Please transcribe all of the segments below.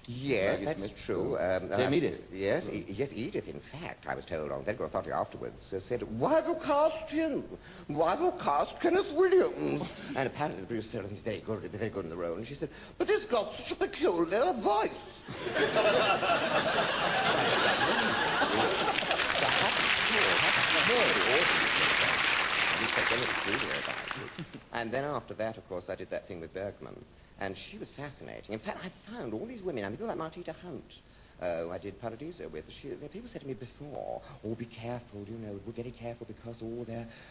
Yes, that's true. Edith? Yes, yes, Edith, in fact, I was told on medical authority afterwards, said, why have you cast him? Why have you cast Kenneth Williams? And apparently the producer said, he's very good in the role. And she said, but he's got such a peculiar voice. And then after that, of course, I did that thing with Bergman. And she was fascinating. In fact, I found all these women, I mean, people like Martita Hunt, I did Paradiso with. People said to me before, oh, be careful, you know, be very careful because, oh,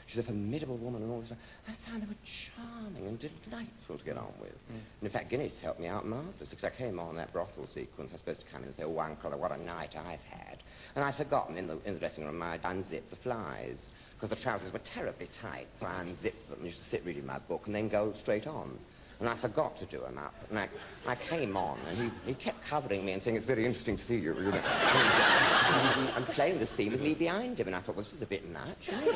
she's a formidable woman and all this stuff. I found they were charming and delightful to get on with. And in fact, Guinness helped me out marvellously because I came on that brothel sequence. I was supposed to come in and say, oh, Uncle, what a night I've had. And I'd forgotten in the dressing room, I'd unzipped the flies because the trousers were terribly tight, so I unzipped them and used to sit reading my book and then go straight on. And I forgot to do them up. And I came on, and he kept covering me and saying, it's very interesting to see you, you know. and playing the scene with me behind him. And I thought, well, this is a bit much, isn't it?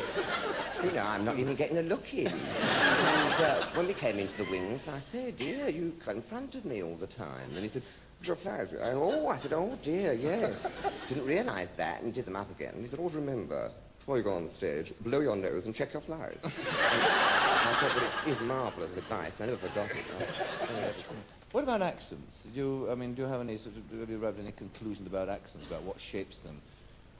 You know, I'm not even getting a look in. And when we came into the wings, I said, dear, you confronted me all the time. And he said, your flies. I said, oh, dear, yes. Didn't realise that, and did them up again. And he said, always remember, before you go on the stage, blow your nose and check your flies. I thought, well, it is marvellous advice. I never forgot it. What about accents? Do you have any have you arrived at any conclusions about accents, about what shapes them?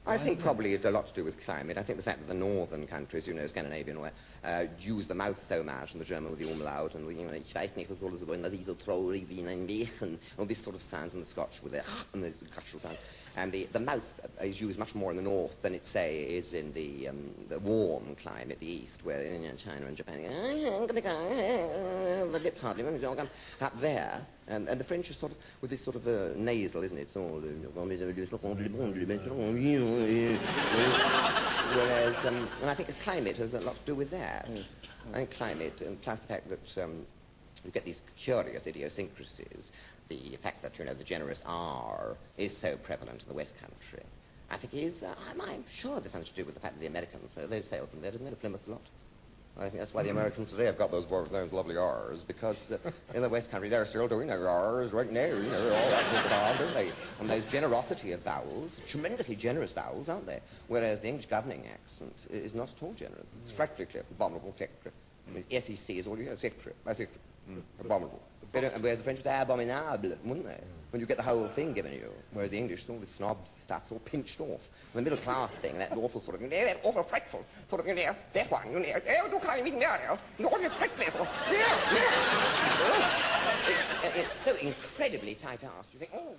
I think probably it's a lot to do with climate. I think the fact that the northern countries, you know, Scandinavia and all that, use the mouth so much, and the German with the umlaut, and the, you know, ich weiß nicht, was alles going, das ist so traurig wie ein Weg, and all these sort of sounds, and the Scotch with their and the cultural sounds. And the mouth is used much more in the north than it, say, is in the warm climate, the east, where in China and Japan, the lips hardly up there. And the French are sort of, with this sort of nasal, isn't it? Whereas, and I think it's climate has a lot to do with that. I think climate, and plus the fact that you get these curious idiosyncrasies, the fact that, you know, the generous R is so prevalent in the West Country, I think is, I'm sure there's something to do with the fact that the Americans, they sail from there, didn't they, to Plymouth a lot? I think that's why the Americans today have got those lovely R's, because in the West Country they're still doing their R's right now, you know, all that good R, don't they? And there's generosity of vowels, tremendously generous vowels, aren't they? Whereas the English governing accent is not at all generous. It's frightfully clear, abominable secretary. I mean, SEC is all you know, secretary, abominable. Whereas the French would say abominable, wouldn't they? When you get the whole thing given you. Whereas the English, all this snob stuff's all pinched off. The middle class thing, that awful sort of, that awful frightful sort of, you know, that one, you know, oh, du kannst mich mehr, you know, awful frightful, yeah. It's so incredibly tight-assed. You think, oh.